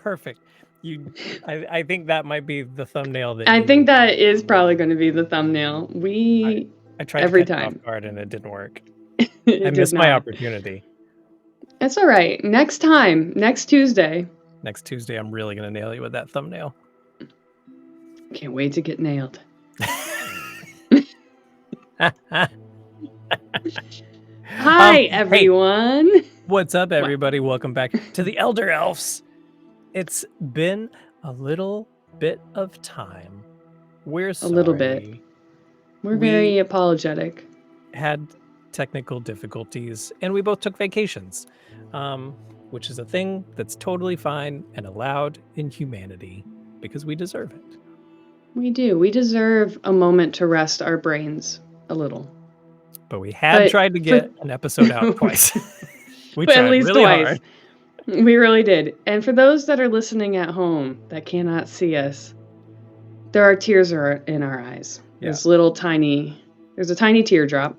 Perfect. I think that might be the thumbnail that I think that is probably going to be the thumbnail. I tried every to catch time it off guard and it didn't work. I missed my opportunity. It's all right. Next Tuesday. Next Tuesday, I'm really going to nail you with that thumbnail. Can't wait to get nailed. Hi, everyone. Hey, what's up, everybody? Welcome back to the Elder Elves. It's been a little bit of time. We're sorry. A little bit. We're very apologetic. Had technical difficulties, and we both took vacations, which is a thing that's totally fine and allowed in humanity because we deserve it. We do. We deserve a moment to rest our brains a little. But we had tried to get an episode out twice. We tried at least really twice. hard. We really did. And for those that are listening at home that cannot see us, there are tears in our eyes. Yeah. There's a tiny teardrop.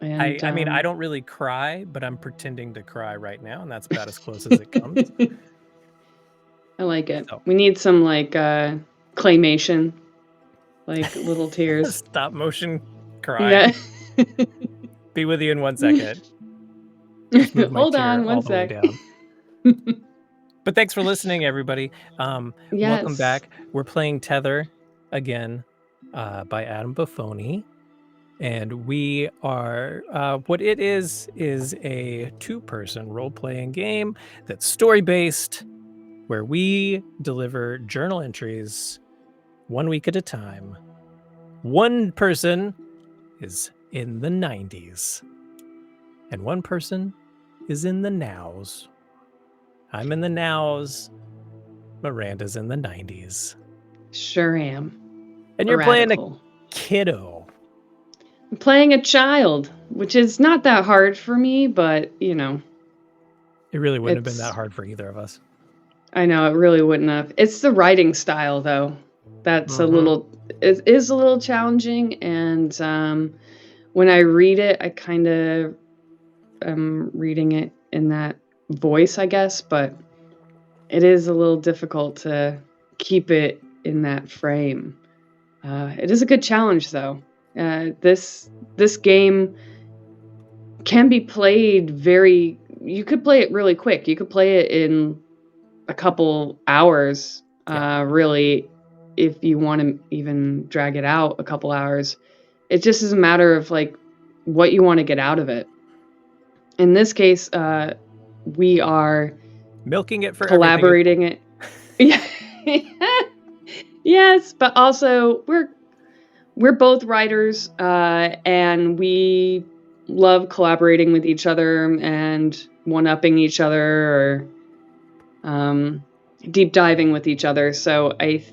And, I mean, I don't really cry, but I'm pretending to cry right now, and that's about as close as it comes. I like it. So. We need some claymation, like little tears. Stop motion crying. Yeah. Be with you in 1 second. Hold on 1 sec. But thanks for listening, everybody. Yes. Welcome back. We're playing Tether again by Adam Baffoni. And we are, what it is a 2-person role-playing game that's story-based, where we deliver journal entries 1 week at a time. One person is in the 90s, and one person is in the nows. I'm in the nows. Miranda's in the 90s. Sure am. And you're playing a kiddo. I'm playing a child, which is not that hard for me, but, you know. It really wouldn't have been that hard for either of us. I know, it really wouldn't have. It's the writing style, though. That's it is a little challenging, and when I read it, I kind of am reading it in that voice, I guess, but it is a little difficult to keep it in that frame. It is a good challenge, though. This game can be played you could play it really quick. You could play it in a couple hours, really, if you want to even drag it out a couple hours. It just is a matter of what you want to get out of it. In this case, we are milking it for collaborating it. Yeah. Yes, but also we're both writers, and we love collaborating with each other and one-upping each other or deep diving with each other. So I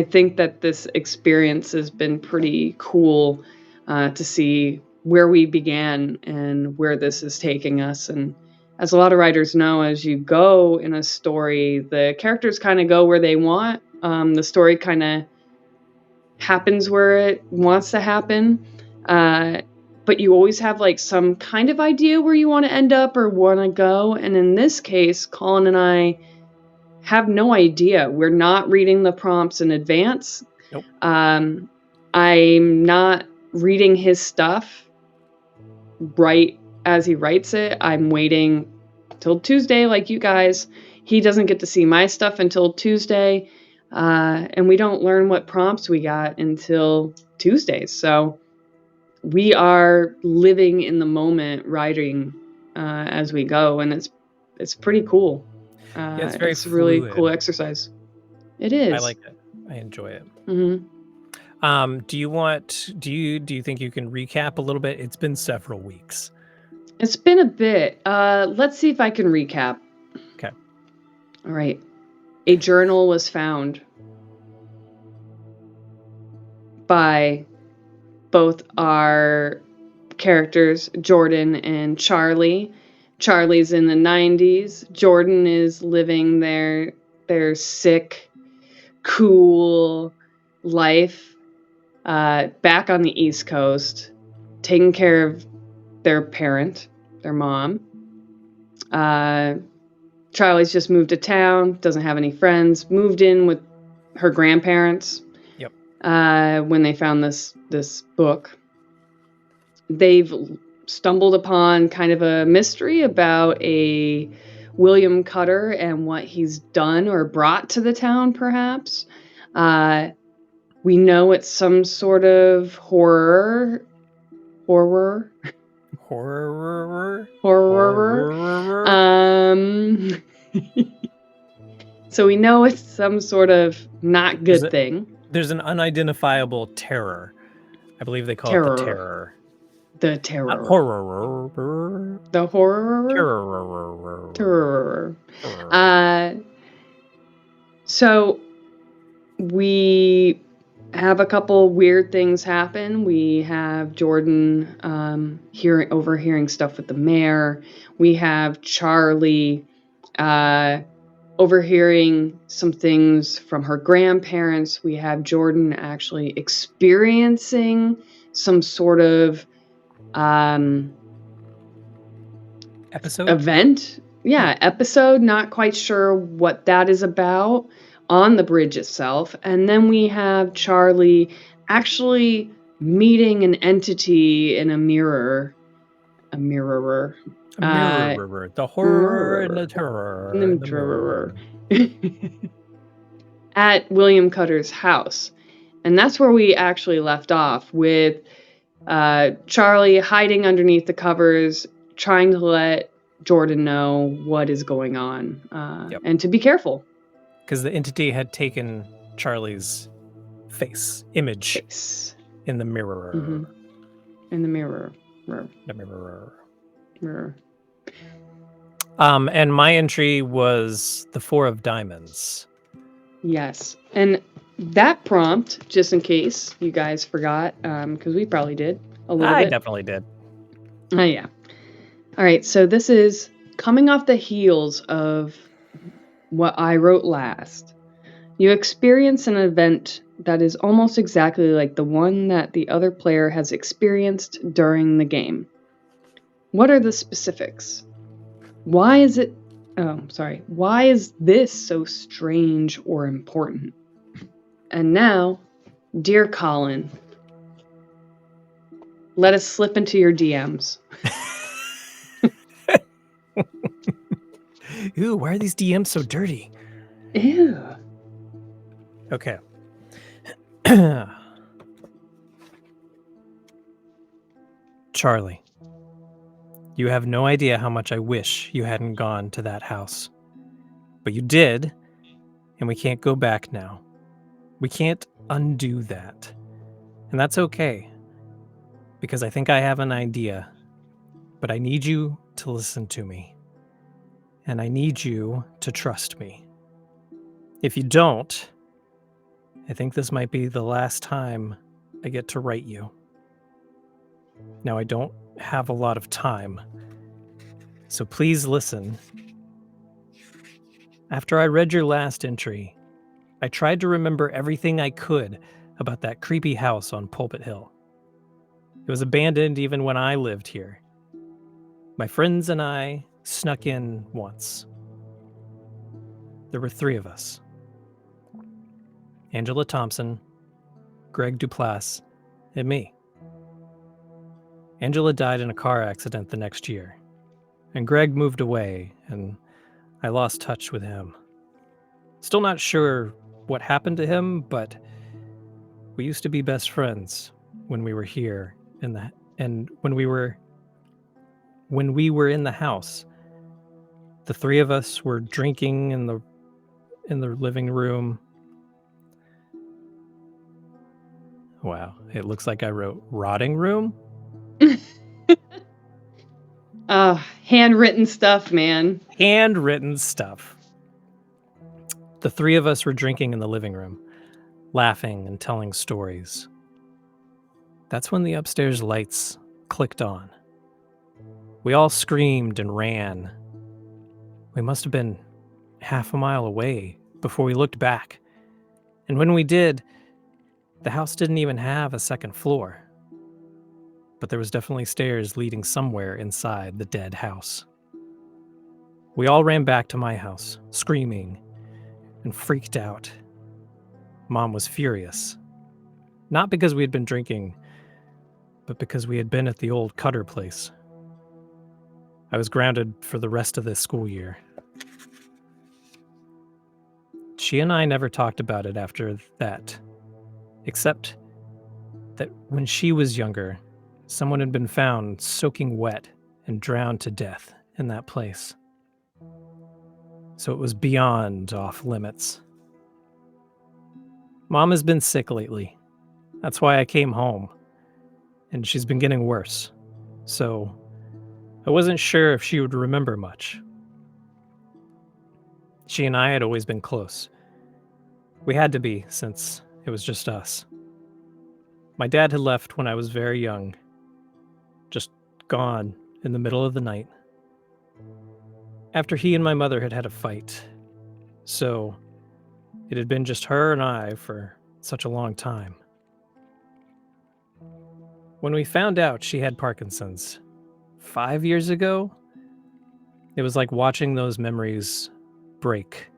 think that this experience has been pretty cool to see where we began and where this is taking us. And as a lot of writers know, as you go in a story, the characters kind of go where they want. The story kind of happens where it wants to happen. But you always have some kind of idea where you want to end up or want to go. And in this case, Colin and I have no idea. We're not reading the prompts in advance. Nope. I'm not reading his stuff right as he writes it. I'm waiting till Tuesday, like you guys. He doesn't get to see my stuff until Tuesday. And we don't learn what prompts we got until Tuesdays. So we are living in the moment, writing as we go, and it's pretty cool. It's a really cool exercise. It is. I like it. I enjoy it. Mm-hmm. Do you think you can recap a little bit? It's been several weeks. It's been a bit. Let's see if I can recap. Okay. All right. A journal was found by both our characters, Jordan and Charlie. Charlie's in the 90s. Jordan is living their sick, cool life back on the East Coast, taking care of their parent, their mom. Charlie's just moved to town, doesn't have any friends, moved in with her grandparents. Yep. When they found this book. They've stumbled upon kind of a mystery about a William Cutter and what he's done or brought to the town, perhaps. We know it's some sort of horror. So we know it's some sort of not good thing. There's an unidentifiable terror. I believe they call it the terror. The terror. Not horror. The horror. Terror. So we have a couple weird things happen. We have Jordan overhearing stuff with the mayor. We have Charlie overhearing some things from her grandparents. We have Jordan actually experiencing some sort of event. Episode. Not quite sure what that is about on the bridge itself. And then we have Charlie actually meeting an entity in a mirror. A mirror. The horror and the terror. At William Cutter's house. And that's where we actually left off, with Charlie hiding underneath the covers, trying to let Jordan know what is going on, and to be careful. Because the entity had taken Charlie's image in the mirror. Mm-hmm. In the mirror. The mirror. And my entry was the 4 of diamonds. Yes. And that prompt, just in case you guys forgot, because we probably did a little bit. I definitely did. Oh, yeah. All right. So this is coming off the heels of what I wrote last. You experience an event that is almost exactly like the one that the other player has experienced during the game. What are the specifics? Why is this so strange or important? And now, dear Colin, let us slip into your DMs. Ooh, why are these DMs so dirty? Ew. Okay. Charlie, you have no idea how much I wish you hadn't gone to that house. But you did, and we can't go back now. We can't undo that. And that's okay, because I think I have an idea. But I need you to listen to me. And I need you to trust me. If you don't, I think this might be the last time I get to write you. Now, I don't have a lot of time, so please listen. After I read your last entry, I tried to remember everything I could about that creepy house on Pulpit Hill. It was abandoned even when I lived here. My friends and I snuck in once. There were 3 of us. Angela Thompson, Greg Duplass, and me. Angela died in a car accident the next year, and Greg moved away, and I lost touch with him. Still not sure what happened to him, but we used to be best friends when we were here and when we were in the house. The 3 of us were drinking in the living room. Wow, it looks like I wrote rotting room. Handwritten stuff, man. Handwritten stuff. The 3 of us were drinking in the living room, laughing and telling stories. That's when the upstairs lights clicked on. We all screamed and ran. We must have been half a mile away before we looked back. And when we did, the house didn't even have a second floor. But there was definitely stairs leading somewhere inside the dead house. We all ran back to my house, screaming and freaked out. Mom was furious. Not because we had been drinking, but because we had been at the old Cutter place. I was grounded for the rest of this school year. She and I never talked about it after that, except that when she was younger, someone had been found soaking wet and drowned to death in that place. So it was beyond off limits. Mom has been sick lately. That's why I came home. And she's been getting worse. So I wasn't sure if she would remember much. She and I had always been close. We had to be, since it was just us. My dad had left when I was very young. Just gone in the middle of the night. After he and my mother had had a fight. So it had been just her and I for such a long time. When we found out she had Parkinson's 5 years ago, it was like watching those memories break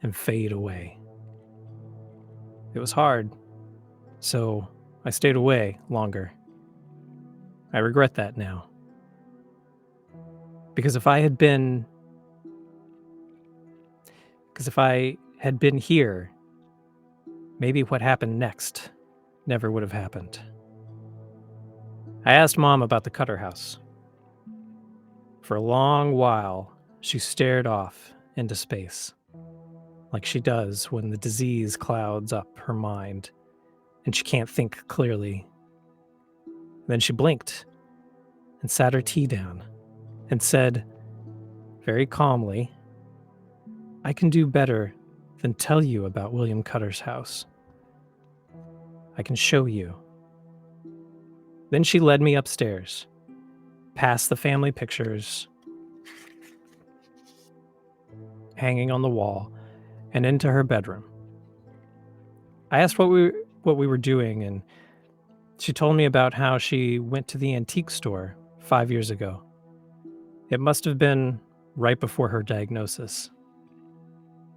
and fade away. It was hard, so I stayed away longer. I regret that now. Because if I had been here, maybe what happened next never would have happened. I asked Mom about the Cutter house. For a long while, she stared off into space, like she does when the disease clouds up her mind and she can't think clearly. Then she blinked and sat her tea down and said, very calmly, "I can do better than tell you about William Cutter's house. I can show you." Then she led me upstairs, past the family pictures hanging on the wall, and into her bedroom. I asked what we were doing, and she told me about how she went to the antique store 5 years ago. It must have been right before her diagnosis.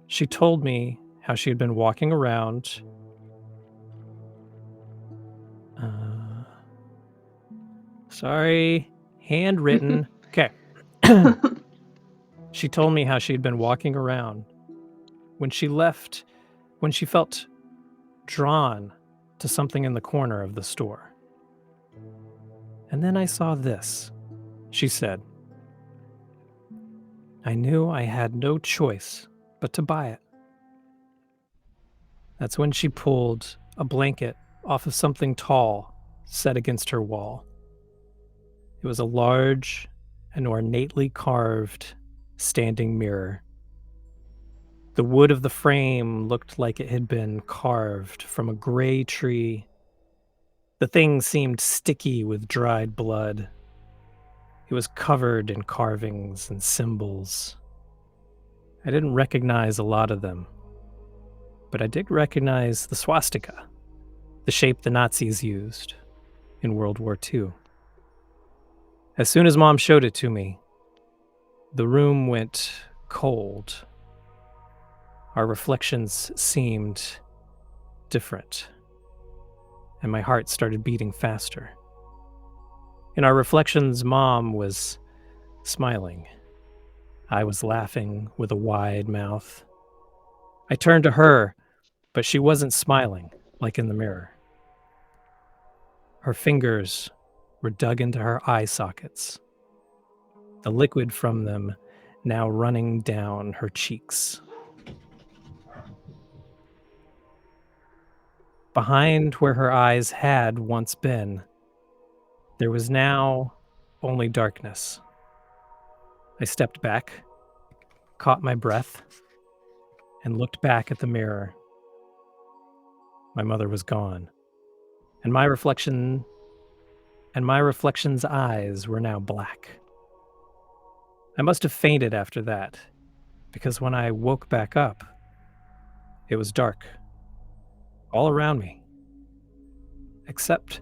She told me how she had been walking around. Sorry, handwritten. Okay. She told me how she had been walking around when she felt drawn to something in the corner of the store. And then I saw this, she said. I knew I had no choice but to buy it. That's when she pulled a blanket off of something tall set against her wall. It was a large and ornately carved standing mirror. The wood of the frame looked like it had been carved from a gray tree. The thing seemed sticky with dried blood. It was covered in carvings and symbols. I didn't recognize a lot of them, but I did recognize the swastika, the shape the Nazis used in World War II. As soon as Mom showed it to me, the room went cold. Our reflections seemed different, and my heart started beating faster. In our reflections, Mom was smiling. I was laughing with a wide mouth. I turned to her, but she wasn't smiling like in the mirror. Her fingers were dug into her eye sockets, the liquid from them now running down her cheeks. Behind where her eyes had once been, there was now only darkness. I stepped back, caught my breath, and looked back at the mirror. My mother was gone, and my reflection's eyes were now black. I must have fainted after that, because when I woke back up, it was dark all around me, except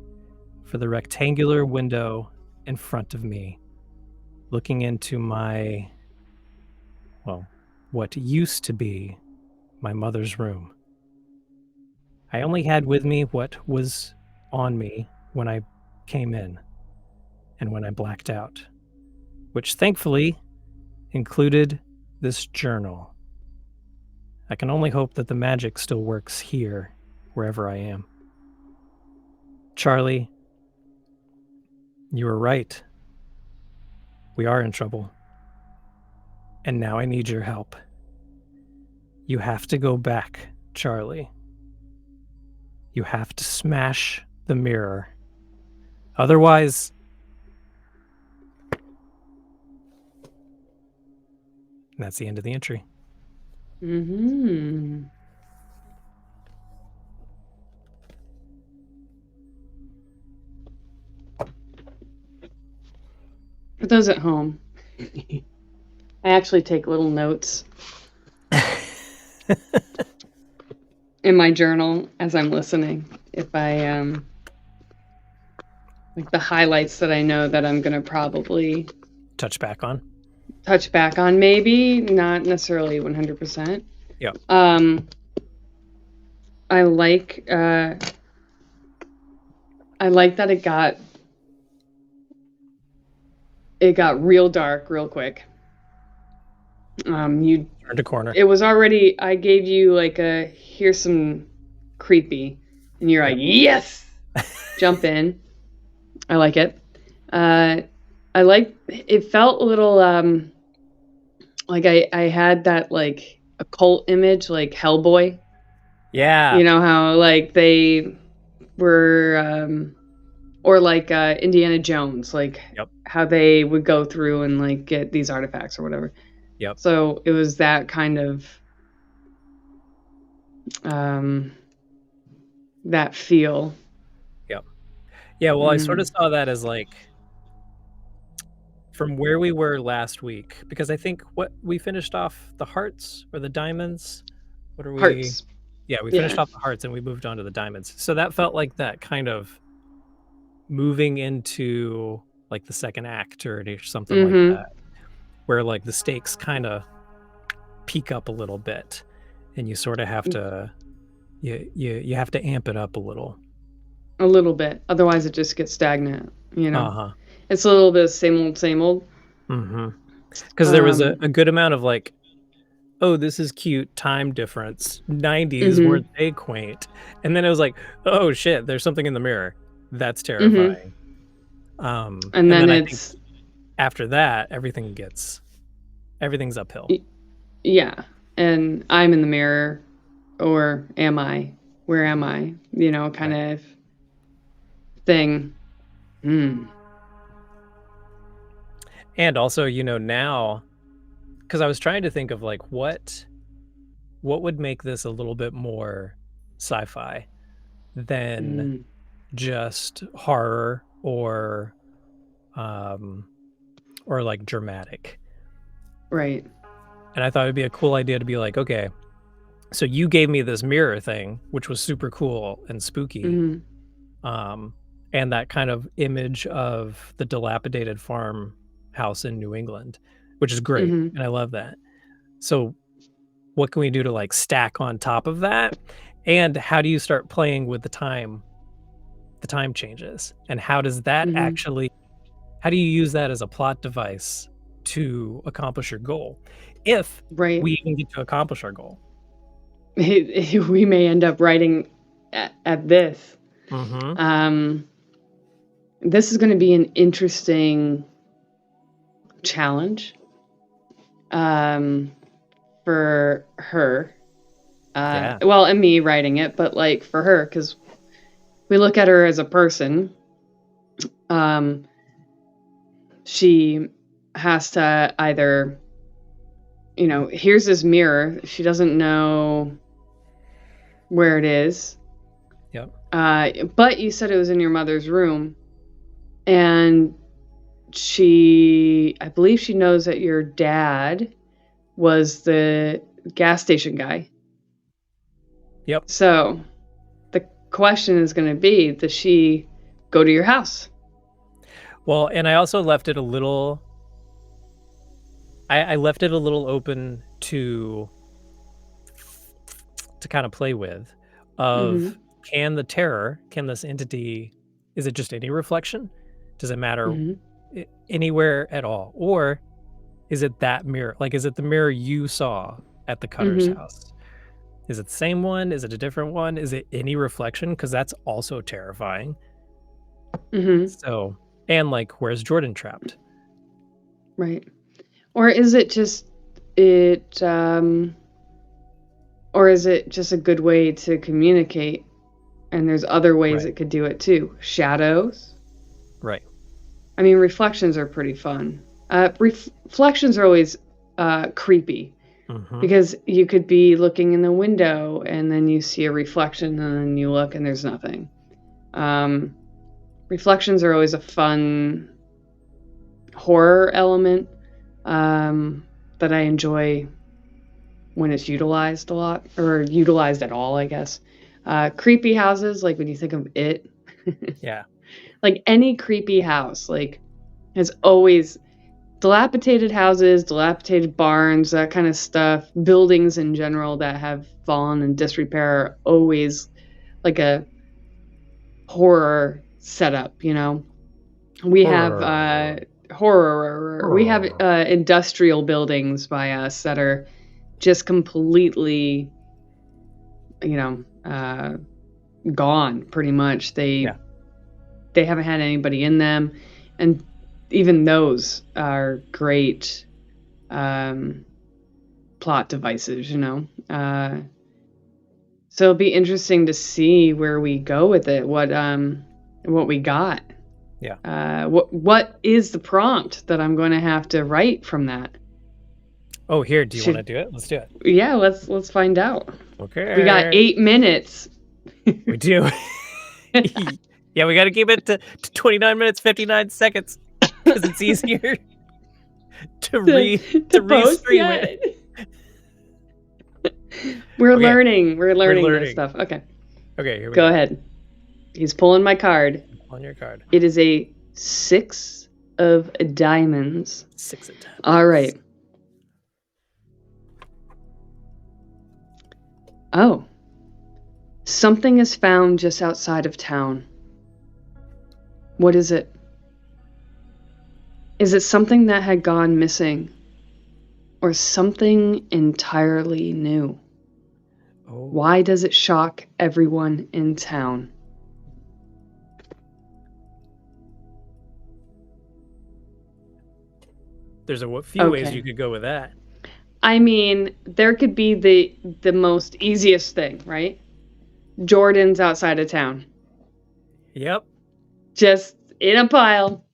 for the rectangular window in front of me, looking into my well, what used to be my mother's room. I only had with me what was on me when I came in and when I blacked out, which thankfully included this journal. I can only hope that the magic still works here, wherever I am. Charlie, you were right. We are in trouble. And now I need your help. You have to go back, Charlie. You have to smash the mirror. Otherwise... That's the end of the entry. Mm-hmm. For those at home, I actually take little notes in my journal as I'm listening. If I like the highlights that I know that I'm gonna probably touch back on, maybe not necessarily 100%. Yeah. I like that it got real dark real quick. You turned a corner. It was already, I gave you like here's some creepy, and you're like, yes, jump in. I like it. It felt a little like I had that like occult image, like Hellboy. Yeah. You know how like they were or like Indiana Jones, like how they would go through and like get these artifacts or whatever. Yep. So it was that kind of that feel. Yep. Yeah, well, I sort of saw that as like from where we were last week, because I think what we finished off the hearts or the diamonds. What are we? Hearts. Yeah, we finished off the hearts and we moved on to the diamonds. So that felt like that kind of moving into like the second act or something like that, where like the stakes kind of peak up a little bit and you sort of have to you have to amp it up a little bit, otherwise it just gets stagnant, you know. It's a little bit same old. Because there was a good amount of like, oh, this is cute, time difference, 90s, weren't they quaint? And then it was like, oh shit, there's something in the mirror. That's terrifying. And then I think after that, everything's uphill. Yeah. And I'm in the mirror, or am I? Where am I? You know, kind of thing. And also, you know, now, because I was trying to think of like what would make this a little bit more sci-fi than just horror or like dramatic. Right. And I thought it'd be a cool idea to be like, okay, so you gave me this mirror thing, which was super cool and spooky. And that kind of image of the dilapidated farmhouse in New England, which is great. And I love that. So what can we do to like stack on top of that? And how do you start playing with the time changes? And how does that actually, how do you use that as a plot device to accomplish your goal? If we even get to accomplish our goal. We may end up writing at this. This is going to be an interesting challenge for her. Well, and me writing it, but like for her, because we look at her as a person. She has to either, you know, here's this mirror. She doesn't know where it is. But you said it was in your mother's room. And I believe she knows that your dad was the gas station guy. So the question is going to be, does she go to your house? Well, and I also left it a little I left it a little open to kind of play with of can this entity, is it just any reflection? Does it matter anywhere at all? Or is it that mirror? Like, is it the mirror you saw at the Cutter's house? Is it the same one? Is it a different one? Is it any reflection? Because that's also terrifying. So, and like, where's Jordan trapped? Right. Or is it just or is it just a good way to communicate? And there's other ways it could do it too. Shadows. Right. I mean, reflections are pretty fun. Reflections are always creepy because you could be looking in the window and then you see a reflection and then you look and there's nothing. Reflections are always a fun horror element that I enjoy when it's utilized a lot, or utilized at all, I guess. Creepy houses, like when you think of It. Yeah. Like any creepy house, like has always dilapidated houses, dilapidated barns, that kind of stuff. Buildings in general that have fallen in disrepair are always like a horror setup, you know? We have horror. We have industrial buildings by us that are just completely, you know, gone pretty much. They haven't had anybody in them, and even those are great plot devices, you know. So it'll be interesting to see where we go with it. What we got. Yeah. What is the prompt that I'm going to have to write from that? Oh, here. Do you want to do it? Let's do it. Yeah, let's find out. Okay. We got 8 minutes. We do. Yeah, we got to keep it to 29 minutes 59 seconds because it's easier to restream it. We're learning this stuff. Okay. Okay, here we go. Go ahead. He's pulling my card. On your card. It is a 6 of diamonds. 6 of diamonds. All right. Oh. Something is found just outside of town. What is it? Is it something that had gone missing? Or something entirely new? Oh. Why does it shock everyone in town? There's a few ways you could go with that. I mean, there could be the most easiest thing, right? Jordan's outside of town. Yep. Just in a pile.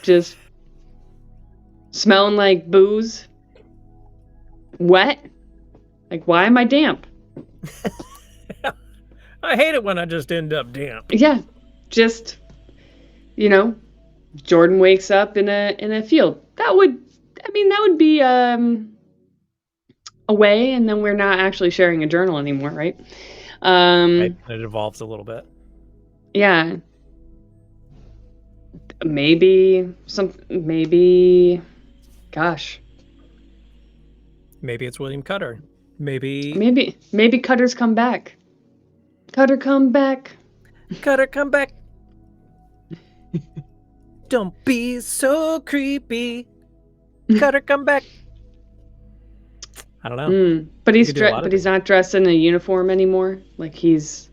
Just smelling like booze. Wet. Like, why am I damp? I hate it when I just end up damp. Yeah. Just, you know, Jordan wakes up in a field. That would be a way, and then we're not actually sharing a journal anymore, right? Right. It evolves a little bit. Yeah. Maybe gosh. Maybe it's William Cutter. Maybe Cutter's come back. Cutter come back. Cutter come back. Don't be so creepy. Cutter come back. I don't know. But he's not dressed in a uniform anymore. Like he's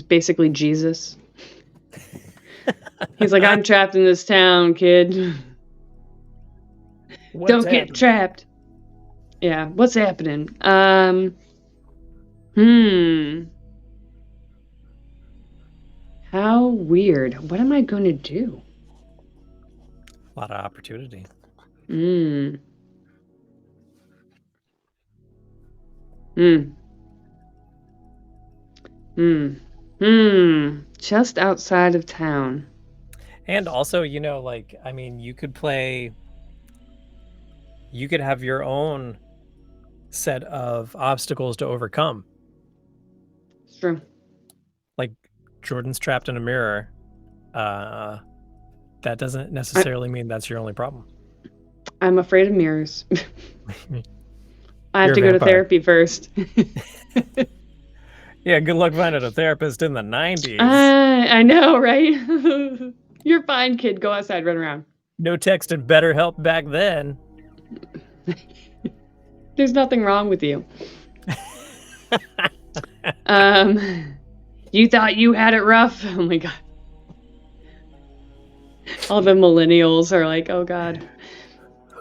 basically Jesus. He's like, I'm trapped in this town, kid. Don't get trapped. Yeah, what's happening? How weird. What am I going to do? A lot of opportunity. Just outside of town. And also, you know, like, I mean, you could have your own set of obstacles to overcome. It's true. Like, Jordan's trapped in a mirror. That doesn't necessarily mean that's your only problem. I'm afraid of mirrors. I have You're to a go to vampire. therapy first. Yeah, good luck finding a therapist in the 90s. I know, right? You're fine, kid. Go outside, run around. No texting BetterHelp back then. There's nothing wrong with you. You thought you had it rough? Oh my god. All the millennials are like, oh god.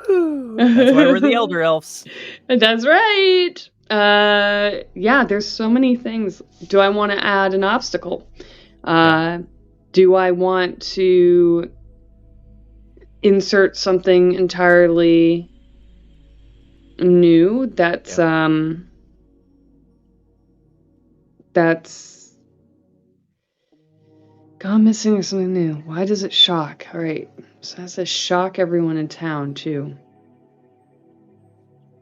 That's why we're the Elder Elves. That's right. Yeah, there's so many things. Do I want to add an obstacle? Do I want to insert something entirely new that's gone missing or something new? Why does it shock? All right, so it has to shock everyone in town too.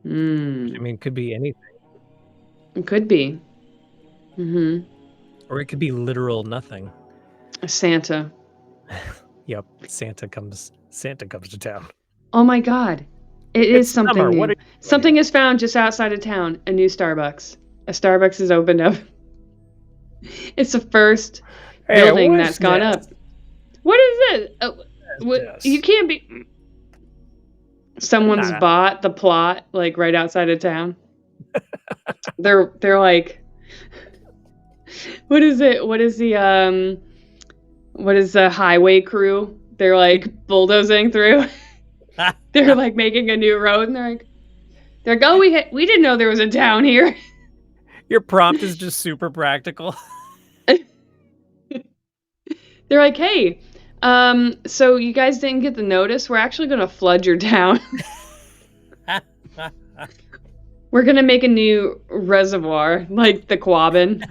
I mean, it could be anything. It could be. Or it could be literal nothing. Santa. Yep, Santa comes to town. Oh my god. It's something summer. new. Something is found just outside of town. A new Starbucks. A Starbucks has opened up. It's the first building that's gone up. What is it? You can't be... Someone's bought the plot, like, right outside of town. They're like... What is it? What is the highway crew? They're, like, bulldozing through. They're, like, making a new road, and they're like, oh, we didn't know there was a town here. Your prompt is just super practical. They're like, hey, so you guys didn't get the notice? We're actually going to flood your town. We're going to make a new reservoir, like the Quabbin.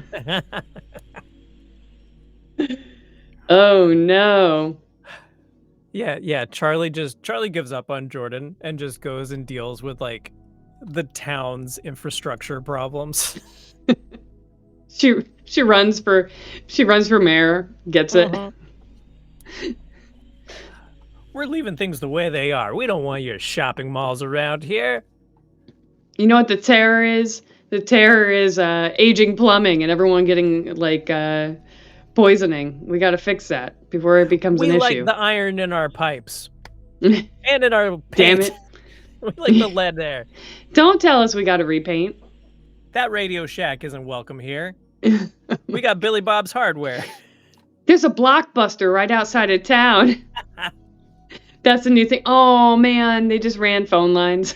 Oh, no. Yeah. Charlie gives up on Jordan and just goes and deals with, like, the town's infrastructure problems. She runs for mayor, gets it. We're leaving things the way they are. We don't want your shopping malls around here. You know what the terror is? The terror is aging plumbing and everyone getting, like, poisoning. We got to fix that before it becomes an issue. We like the iron in our pipes. And in our paint. Damn it. We like the lead there. Don't tell us we got to repaint. That Radio Shack isn't welcome here. We got Billy Bob's Hardware. There's a Blockbuster right outside of town. That's a new thing. Oh man, they just ran phone lines.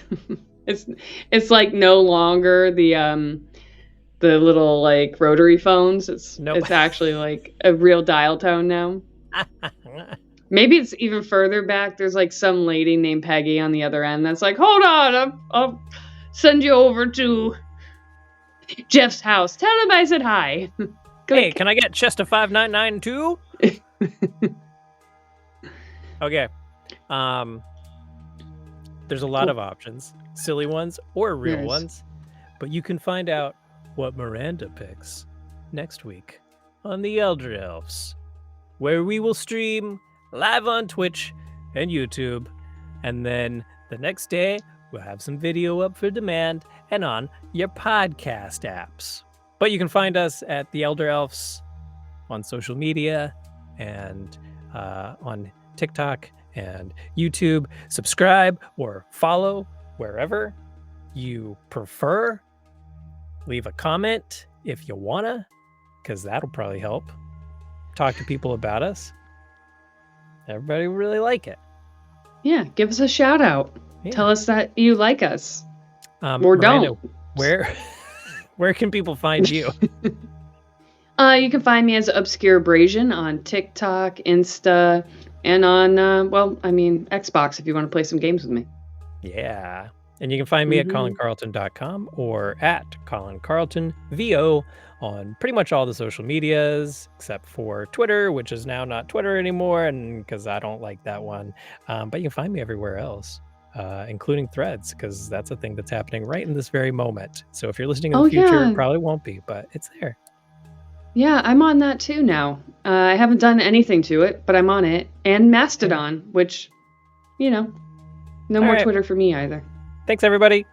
It's like no longer the little, like, rotary phones. It's actually like a real dial tone now. Maybe it's even further back. There's, like, some lady named Peggy on the other end that's like, hold on, I'll send you over to Jeff's house. Tell him I said hi. Hey, can I get Chester 5992? Okay. There's a lot of options. Silly ones or real ones. But you can find out what Miranda picks next week on the Elder Elves, where we will stream live on Twitch and YouTube, and then the next day we'll have some video up for demand and on your podcast apps. But you can find us at the Elder Elves on social media and on TikTok and YouTube. Subscribe or follow wherever you prefer. Leave a comment if you wanna, because that'll probably help. Talk to people about us. Everybody will really like it. Yeah, give us a shout out. Yeah. Tell us that you like us. Or Miranda, don't. Where can people find you? You can find me as Obscurabrasion on TikTok, Insta, and on, Xbox if you want to play some games with me. Yeah. And you can find me at colincarlton.com or at colincarltonvo on pretty much all the social medias, except for Twitter, which is now not Twitter anymore, and because I don't like that one. But you can find me everywhere else, including Threads, because that's a thing that's happening right in this very moment. So if you're listening in the future, it probably won't be, but it's there. Yeah, I'm on that too now. I haven't done anything to it, but I'm on it. And Mastodon, which, No more Twitter for me either. Thanks, everybody.